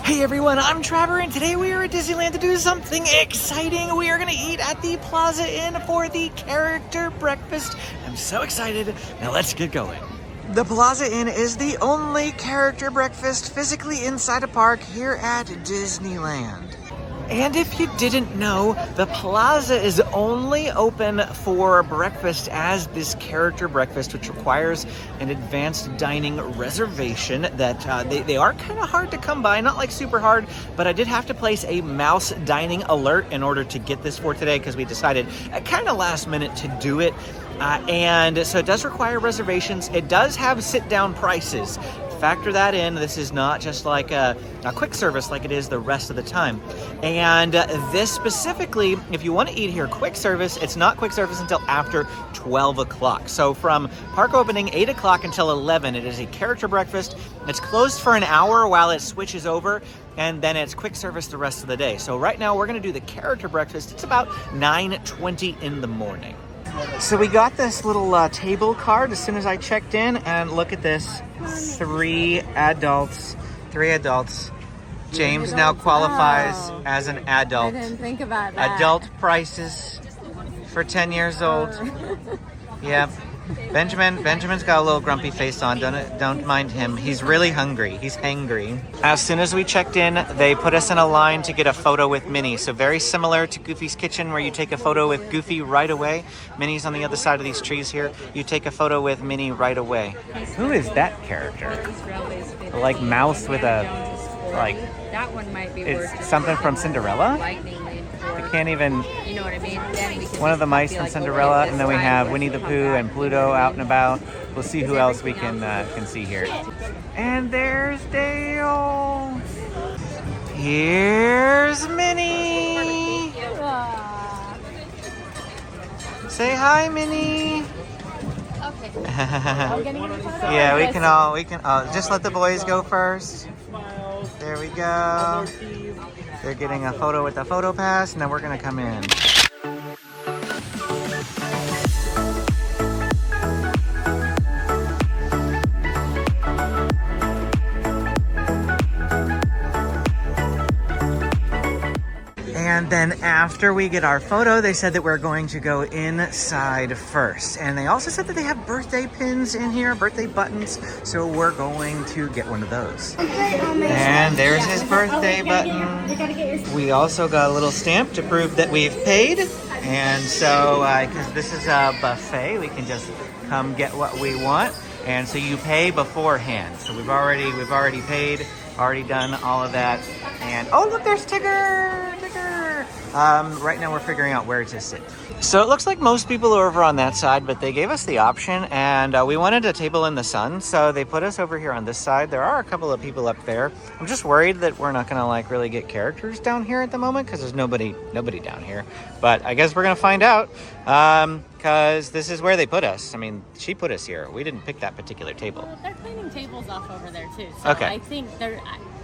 Hey everyone, I'm Trevor, and today we are at Disneyland to do something exciting. We are going to eat at the Plaza Inn for the character breakfast. I'm so excited. Now let's get going. The Plaza Inn is the only character breakfast physically inside a park here at Disneyland. And if you didn't know, the Plaza is only open for breakfast as this character breakfast, which requires an advanced dining reservation that they are kind of hard to come by, not like super hard, but I did have to place a mouse dining alert in order to get this for today because we decided at kind of last minute to do it. And so it does require reservations. It does have sit-down prices. Factor that in. This is not just like a quick service like it is the rest of the time. And this specifically, if you want to eat here quick service, it's not quick service until after 12 o'clock. So from park opening 8 o'clock until 11, it is a character breakfast. It's closed for an hour while it switches over, and then it's quick service the rest of the day. So right now we're going to do the character breakfast. It's about 9:20 in the morning. So we got this little table card as soon as I checked in, and look at this, three adults. James now qualifies as an adult. I didn't think about that. Adult prices for 10 years old. Yep. Benjamin's got a little grumpy face on. Don't mind him. He's really hungry. He's hangry. As soon as we checked in, they put us in a line to get a photo with Minnie. So very similar to Goofy's Kitchen, where you take a photo with Goofy right away. Minnie's on the other side of these trees here. You take a photo with Minnie right away. Who is that character? Like mouse with a like. That one might be it's something from Cinderella. I can't even. You know what I mean? One of the mice from Cinderella, and then we have Winnie the Pooh and Pluto out and about. We'll see who else we can see here. And there's Dale. Here's Minnie. Say hi, Minnie. Okay. Yeah, we can all just let the boys go first. There we go. They're getting a photo with the photo pass, and then we're gonna come in. And then after we get our photo, they said that we're going to go inside first. And they also said that they have birthday pins in here, birthday buttons. So we're going to get one of those. And there's his birthday button. We also got a little stamp to prove that we've paid. And so, because this is a buffet, we can just come get what we want. And so you pay beforehand. So we've already paid, already done all of that. And oh, look, there's Tigger. Right now we're figuring out where to sit. So it looks like most people are over on that side, but they gave us the option, and we wanted a table in the sun, so they put us over here on this side. There are a couple of people up there. I'm just worried that we're not gonna like really get characters down here at the moment because there's nobody down here. But I guess we're gonna find out because this is where they put us. I mean, she put us here. We didn't pick that particular table. Well, they're cleaning tables off over there too. So okay. I think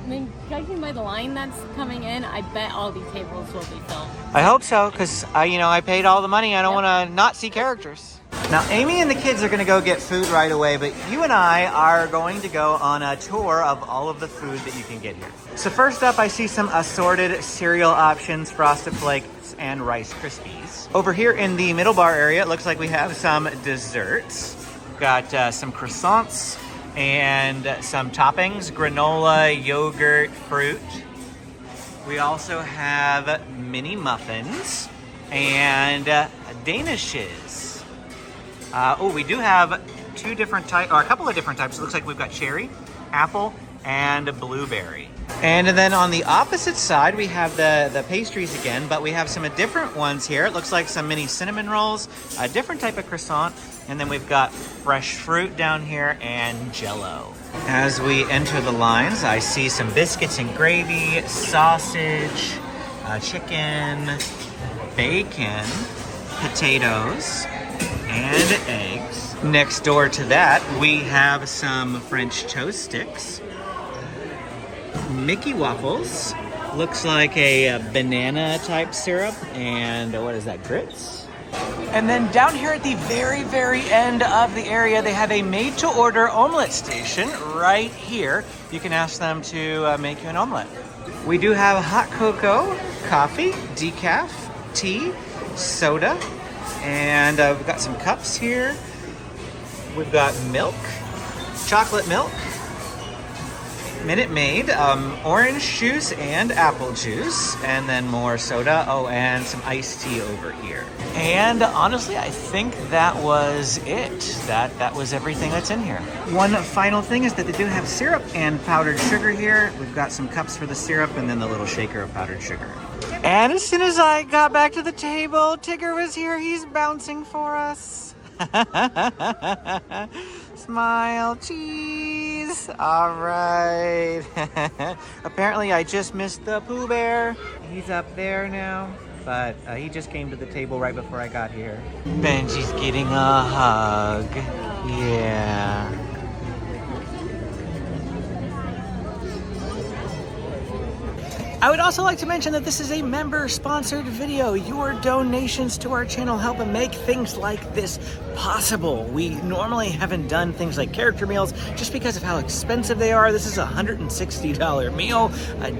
I mean, judging by the line that's coming in, I bet all these tables will be filled. I hope so, because I paid all the money. I don't want to not see characters. Now, Amy and the kids are going to go get food right away, but you and I are going to go on a tour of all of the food that you can get here. So first up, I see some assorted cereal options, Frosted Flakes and Rice Krispies. Over here in the middle bar area, it looks like we have some desserts. We've got some croissants and some toppings, granola, yogurt, fruit. We also have mini muffins and danishes. We do have a couple of different types. It looks like we've got cherry, apple, and blueberry. And then on the opposite side, we have the pastries again, but we have some different ones here. It looks like some mini cinnamon rolls, a different type of croissant, and then we've got fresh fruit down here and Jell-O. As we enter the lines, I see some biscuits and gravy, sausage, chicken, bacon, potatoes, and eggs. Next door to that, we have some French toast sticks, Mickey waffles, looks like a banana type syrup, and what is that, grits? And then down here at the very, very end of the area, they have a made-to-order omelet station right here. You can ask them to make you an omelet. We do have hot cocoa, coffee, decaf, tea, soda, and we've got some cups here. We've got milk, chocolate milk, Minute Maid, orange juice and apple juice, and then more soda. Oh, and some iced tea over here. And honestly, I think that was it. That was everything that's in here. One final thing is that they do have syrup and powdered sugar here. We've got some cups for the syrup and then the little shaker of powdered sugar. And as soon as I got back to the table, Tigger was here. He's bouncing for us. Smile, cheese. All right. Apparently, I just missed the Pooh Bear. He's up there now, but he just came to the table right before I got here. Benji's getting a hug. Yeah. I would also like to mention that this is a member-sponsored video. Your donations to our channel help make things like this possible. We normally haven't done things like character meals just because of how expensive they are. This is a $160 meal,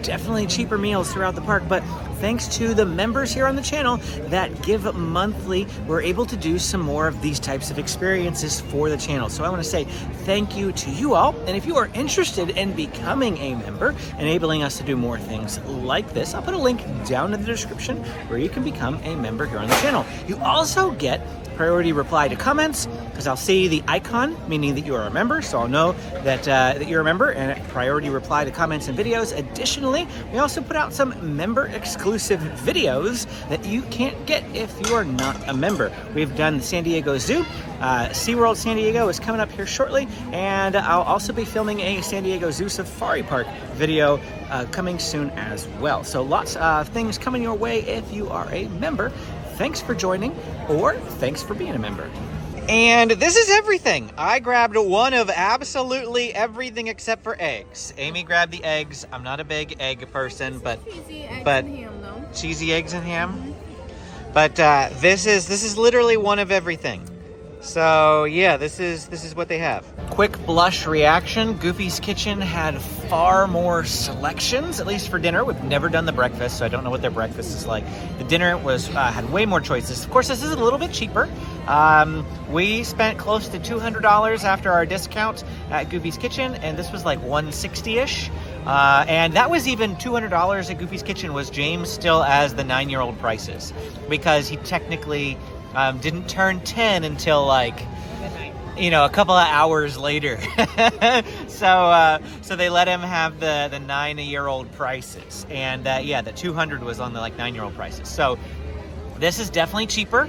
definitely cheaper meals throughout the park, but thanks to the members here on the channel that give monthly, we're able to do some more of these types of experiences for the channel. So I want to say thank you to you all, and if you are interested in becoming a member, enabling us to do more things like this, I'll put a link down in the description where you can become a member here on the channel. You also get priority reply to comments, because I'll see the icon, meaning that you are a member, so I'll know that you're a member, and priority reply to comments and videos. Additionally, we also put out some member exclusive videos that you can't get if you are not a member. We've done the San Diego Zoo. SeaWorld San Diego is coming up here shortly, and I'll also be filming a San Diego Zoo Safari Park video coming soon as well. So lots of things coming your way if you are a member. Thanks for joining, or thanks for being a member. And this is everything. I grabbed one of absolutely everything except for eggs. Amy grabbed the eggs. I'm not a big egg person, but Cheesy eggs and ham, though. Cheesy eggs and ham. Mm-hmm. But this is literally one of everything. So yeah, this is what they have. Quick blush reaction. Goofy's Kitchen had far more selections, at least for dinner. We've never done the breakfast, so I don't know what their breakfast is like. The dinner was had way more choices. Of course, this is a little bit cheaper. We spent close to $200 after our discount at Goofy's Kitchen, and this was like $160-ish. And that was even $200 at Goofy's Kitchen was James still as the 9-year-old prices, because he technically didn't turn 10 until like, a couple of hours later. So they let him have the 9-year-old prices. And yeah, the 200 was on the like 9-year-old prices. So this is definitely cheaper,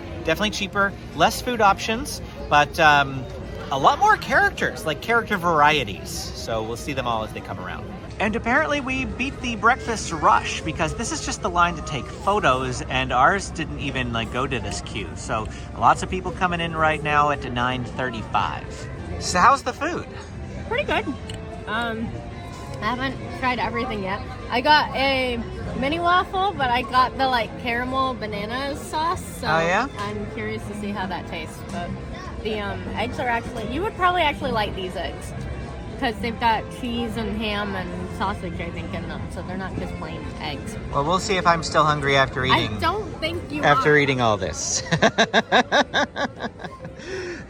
less food options, but a lot more characters, like character varieties. So we'll see them all as they come around. And apparently we beat the breakfast rush, because this is just the line to take photos, and ours didn't even like go to this queue. So lots of people coming in right now at 9:35. So how's the food? Pretty good. I haven't tried everything yet. I got a mini waffle, but I got the like caramel banana sauce. So oh, yeah? I'm curious to see how that tastes. But the eggs are actually, you would probably actually like these eggs, because they've got cheese and ham and sausage, I think, in them. So they're not just plain eggs. Well, we'll see if I'm still hungry after eating. I don't think you after are. Eating all this.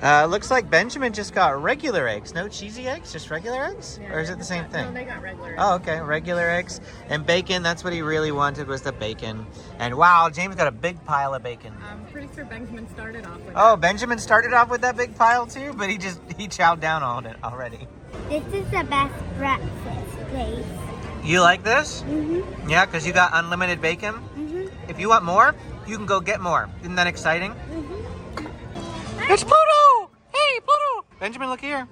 Looks like Benjamin just got regular eggs. No cheesy eggs, just regular eggs? Yeah, or is it the same thing? No, they got regular eggs. Oh, okay, regular eggs. And bacon, that's what he really wanted, was the bacon. And wow, James got a big pile of bacon. I'm pretty sure Benjamin started off with that. Benjamin started off with that big pile too, but he chowed down on it already. This is the best breakfast place. You like this? Mm-hmm. Yeah, because you got unlimited bacon? Mm-hmm. If you want more, you can go get more. Isn't that exciting? Mm-hmm. It's Pluto! Hey, Pluto! Benjamin, look here.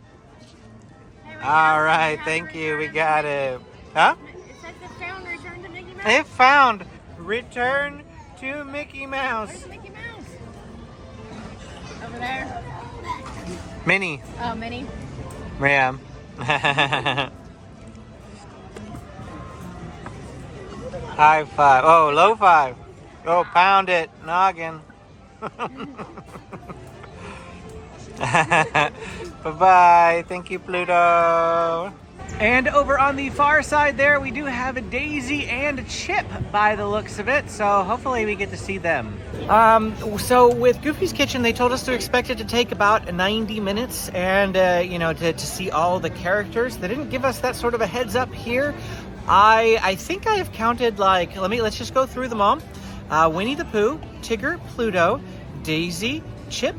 All right, thank you. We got it. Huh? It says it found Return to Mickey Mouse. It found Return to Mickey Mouse. Where's Mickey Mouse? Over there. Minnie. Oh, Minnie. Yeah. High five. Oh, low five. Oh, pound it. Noggin. Bye-bye. Thank you, Pluto. And over on the far side there, we do have a Daisy and Chip by the looks of it. So hopefully we get to see them. So with Goofy's Kitchen, they told us to expect it to take about 90 minutes and, to see all the characters. They didn't give us that sort of a heads up here. I think I have counted, let's just go through them all. Winnie the Pooh, Tigger, Pluto, Daisy, Chip,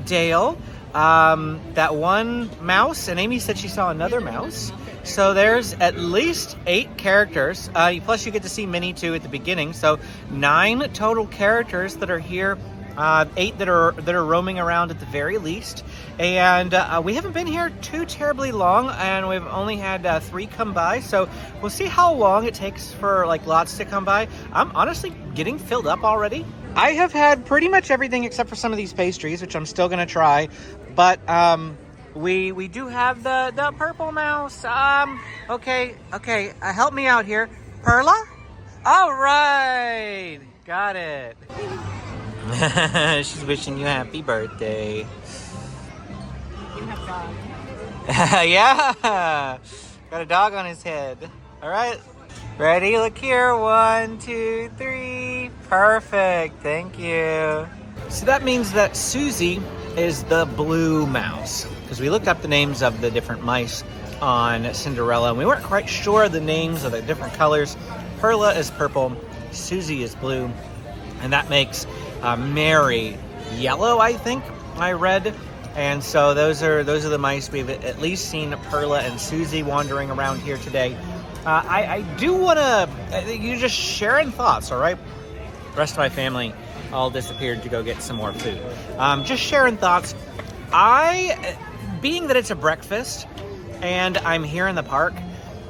Dale, that one mouse, and Amy said she saw another mouse. So there's at least 8 characters, plus you get to see Minnie too at the beginning. So 9 total characters that are here, 8 that are roaming around at the very least. And we haven't been here too terribly long, and we've only had 3 come by. So we'll see how long it takes for lots to come by. I'm honestly getting filled up already. I have had pretty much everything except for some of these pastries, which I'm still gonna try. But we do have the purple mouse. Okay, help me out here. Perla? All right, got it. She's wishing you happy birthday. You have a dog. Yeah, got a dog on his head. All right, ready? Look here, 1, 2, 3. Perfect, thank you. So that means that Susie is the blue mouse, because we looked up the names of the different mice on Cinderella, and we weren't quite sure the names of the different colors. Perla is purple, Susie is blue, and that makes Mary yellow, I think I read. And so those are the mice. We've at least seen Perla and Susie wandering around here today. I do want to, you're just sharing thoughts, all right? The rest of my family all disappeared to go get some more food. Just sharing thoughts. Being that it's a breakfast and I'm here in the park,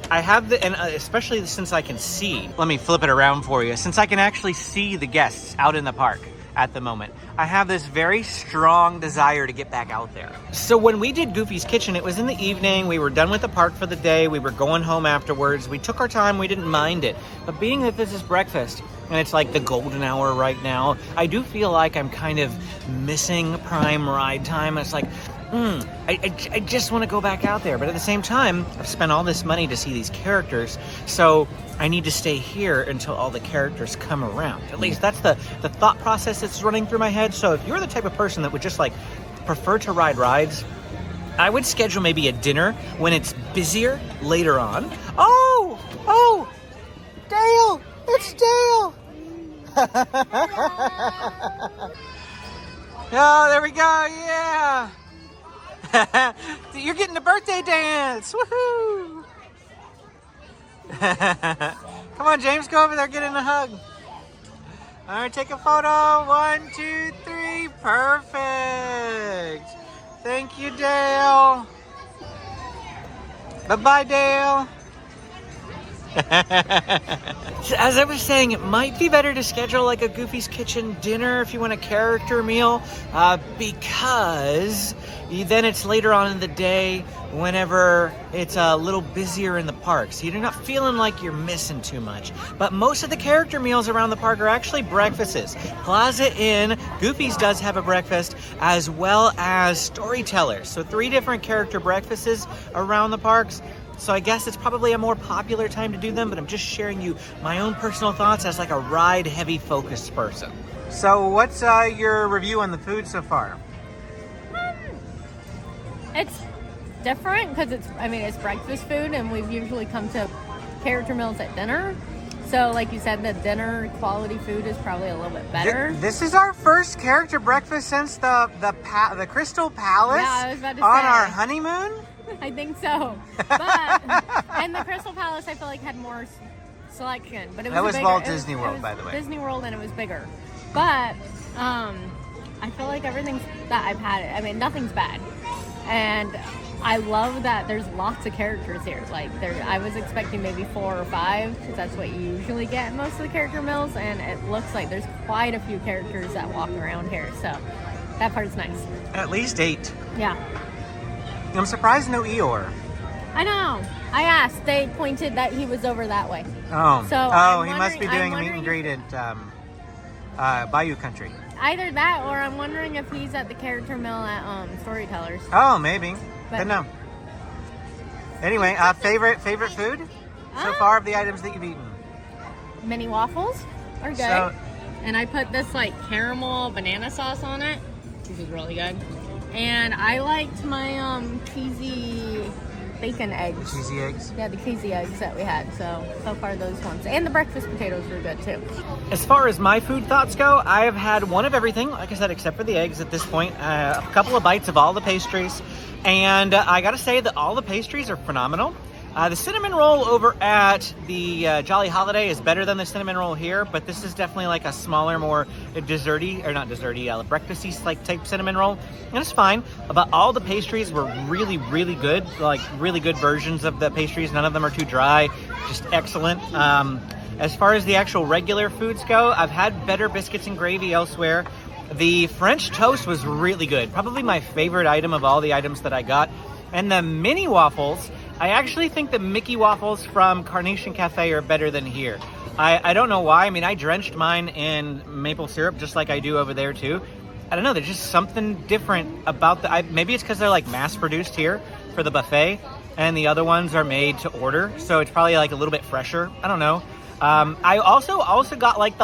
I have especially since I can see, let me flip it around for you, since I can actually see the guests out in the park at the moment, I have this very strong desire to get back out there. So when we did Goofy's Kitchen, it was in the evening, we were done with the park for the day, we were going home afterwards, we took our time, we didn't mind it. But being that this is breakfast, and it's like the golden hour right now, I do feel like I'm kind of missing prime ride time. It's like, I just want to go back out there. But at the same time, I've spent all this money to see these characters, so I need to stay here until all the characters come around. At least that's the thought process that's running through my head. So if you're the type of person that would just prefer to ride rides, I would schedule maybe a dinner when it's busier later on. Oh, Dale! It's Dale! Oh, there we go, yeah! You're getting the birthday dance! Woohoo! Come on, James, go over there, get in a hug. All right, take a photo. 1, 2, 3. Perfect. Thank you, Dale. Bye-bye, Dale. As I was saying, it might be better to schedule a Goofy's Kitchen dinner if you want a character meal, because then it's later on in the day whenever it's a little busier in the park, so you're not feeling like you're missing too much. But most of the character meals around the park are actually breakfasts. Plaza Inn, Goofy's does have a breakfast, as well as Storytellers. So 3 different character breakfasts around the parks. So I guess it's probably a more popular time to do them, but I'm just sharing you my own personal thoughts as a ride-heavy focused person. So what's your review on the food so far? It's different because it's breakfast food, and we've usually come to character meals at dinner. So like you said, the dinner quality food is probably a little bit better. This is our first character breakfast since the Crystal Palace. Yeah, I was about to on say. Our honeymoon. I think so. But and the Crystal Palace, I feel like had more selection, but it was that was bigger, Walt Disney World, by the way. Disney World, and it was bigger. But I feel like everything that I've had, nothing's bad, and I love that there's lots of characters here. I was expecting maybe 4 or 5, because that's what you usually get at most of the character meals, and it looks like there's quite a few characters that walk around here. So that part's nice. At least 8. Yeah. I'm surprised no Eeyore. I know. I asked. They pointed that he was over that way. Oh. So he must be doing a meet and greet at Bayou Country. Either that, or I'm wondering if he's at the character mill at Storytellers. Oh, maybe. But no. Anyway, favorite food so far of the items that you've eaten? Mini waffles are good. So, and I put this like caramel banana sauce on it. This is really good. And I liked my cheesy bacon eggs. cheesy eggs. Yeah, the cheesy eggs that we had. So far those ones. And the breakfast potatoes were good too. As far as my food thoughts go, I have had one of everything, like I said, except for the eggs at this point. A couple of bites of all the pastries. And I gotta say that all the pastries are phenomenal. The cinnamon roll over at the Jolly Holiday is better than the cinnamon roll here, but this is definitely like a smaller, more desserty, or not desserty, breakfasty like type cinnamon roll, and it's fine. But all the pastries were really, really good, like really good versions of the pastries. None of them are too dry, just excellent. As far as the actual regular foods go, I've had better biscuits and gravy elsewhere. The French toast was really good, probably my favorite item of all the items that I got. And the mini waffles, I actually think the Mickey waffles from Carnation Cafe are better than here. I don't know why. I mean, I drenched mine in maple syrup just like I do over there too. I don't know, there's just something different about maybe it's because they're like mass produced here for the buffet and the other ones are made to order. So it's probably like a little bit fresher. I don't know. I also got like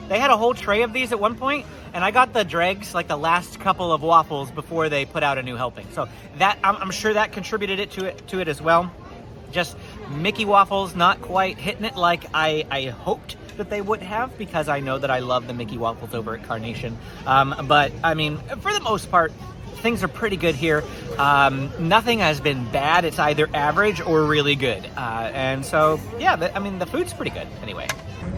they had a whole tray of these at one point, and I got the dregs, like the last couple of waffles before they put out a new helping. So that I'm sure that contributed to it as well. Just Mickey waffles not quite hitting it like I hoped that they would have, because I know that I love the Mickey waffles over at Carnation. But I mean, for the most part, things are pretty good here. Nothing has been bad. It's either average or really good. And so, yeah, the food's pretty good anyway.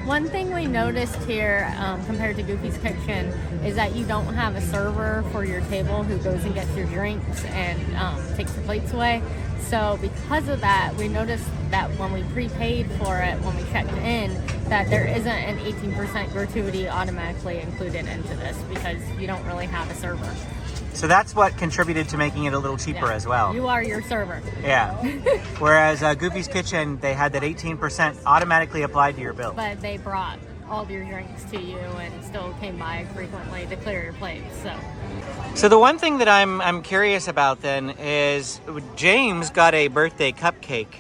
One thing we noticed here compared to Goofy's Kitchen is that you don't have a server for your table who goes and gets your drinks and takes the plates away. So because of that, we noticed that when we prepaid for it, when we checked in, that there isn't an 18% gratuity automatically included into this because you don't really have a server. So that's what contributed to making it a little cheaper as well. You are your server. Yeah. Whereas Goofy's Kitchen, they had that 18% automatically applied to your bill. But they brought all of your drinks to you and still came by frequently to clear your plates. So the one thing that I'm curious about then is James got a birthday cupcake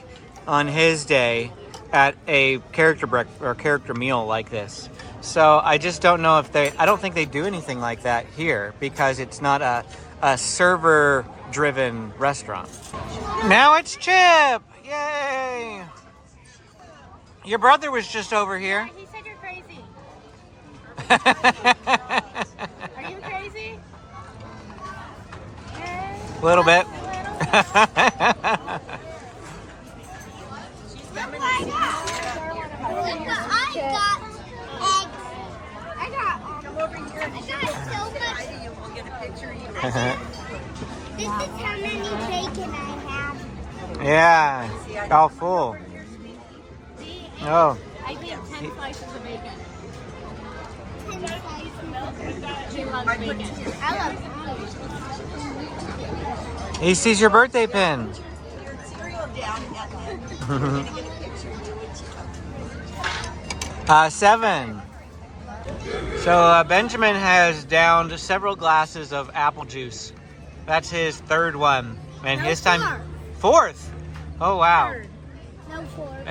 on his day at a character meal like this. So I just don't know I don't think they do anything like that here because it's not a server-driven restaurant. Now it's Chip! Yay! Your brother was just over here. he said you're crazy. Are you crazy? A little bit. This is how many bacon I have. Yeah, all full. Oh. I think 10 slices of bacon. 10 slices. She loves bacon. I love He sees your birthday pin. 7. So Benjamin has downed several glasses of apple juice. That's his third one. And his time... Fourth? Oh, wow. No 4.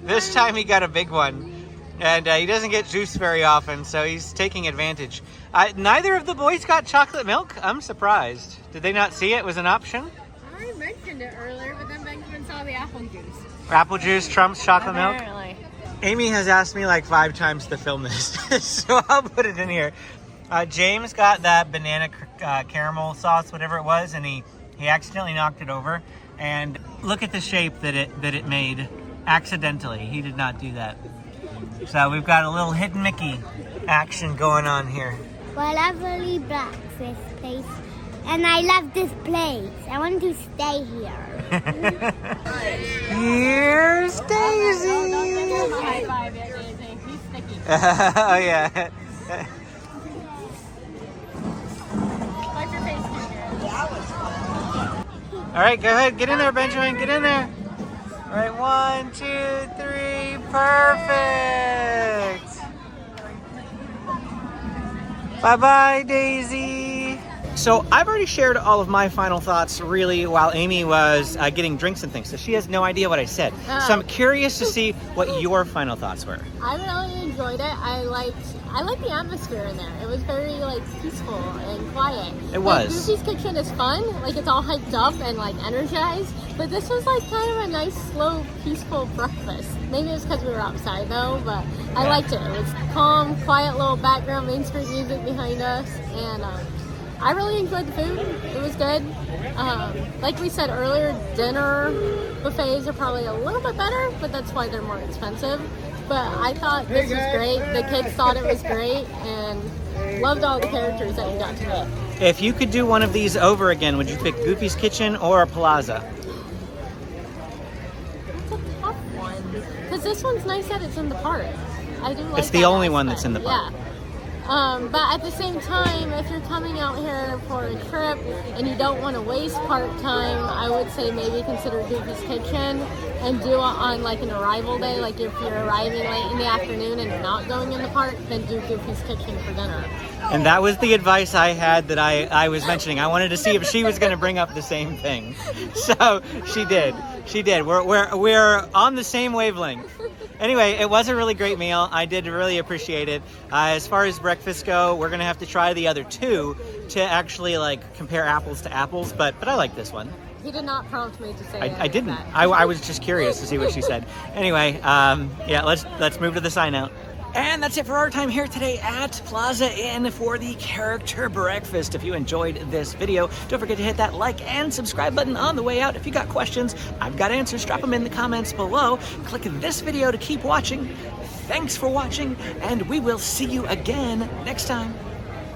This time he got a big one. And he doesn't get juice very often, so he's taking advantage. Neither of the boys got chocolate milk. I'm surprised. Did they not see it was an option? I mentioned it earlier, but then Benjamin saw the apple juice. Apple juice trumps chocolate milk? Apparently. Amy has asked me like 5 times to film this, so I'll put it in here. James got that banana caramel sauce, whatever it was, and he accidentally knocked it over. And look at the shape that it made accidentally. He did not do that. So we've got a little hidden Mickey action going on here. Well, I really like this place, and I love this place. I want to stay here. Here's Daisy. High five at Daisy. He's sticky. Oh yeah. What's your face do? All right, go ahead. Get in there, Benjamin. Get in there. All right, 1, 2, 3. Perfect. Bye-bye, Daisy. So I've already shared all of my final thoughts really while Amy was getting drinks and things, so she has no idea what I said. So I'm curious to see what your final thoughts were. I really enjoyed it. I liked the atmosphere in there. It was very like peaceful and quiet. It was. Goofy's Kitchen is fun. Like it's all hyped up and like energized. But this was like kind of a nice, slow, peaceful breakfast. Maybe it's because we were outside though, but I liked it. It was calm, quiet little background Main Street music behind us, and I really enjoyed the food. It was good. Like we said earlier, dinner buffets are probably a little bit better, but that's why they're more expensive. But I thought this was great. The kids thought it was great and loved all the characters that we got to meet. If you could do one of these over again, would you pick Goofy's Kitchen or a Plaza? It's a tough one. Because this one's nice that it's in the park. I do like It's the only one that's in the park. Yeah. But at the same time, if you're coming out here for a trip and you don't want to waste park time, I would say maybe consider Goofy's Kitchen and do it on like an arrival day. Like if you're arriving late in the afternoon and you're not going in the park, then do Goofy's Kitchen for dinner. And that was the advice I had that I was mentioning. I wanted to see if she was going to bring up the same thing. So she did. She did. We're on the same wavelength. Anyway, it was a really great meal. I did really appreciate it. As far as breakfasts go, we're going to have to try the other two to actually like compare apples to apples, but I like this one. He did not prompt me to say I didn't. that. I was just curious to see what she said. Anyway, yeah, let's move to the sign out. And that's it for our time here today at Plaza Inn for the character breakfast. If you enjoyed this video, don't forget to hit that like and subscribe button on the way out. If you got questions, I've got answers. Drop them in the comments below. Click this video to keep watching. Thanks for watching, and we will see you again next time.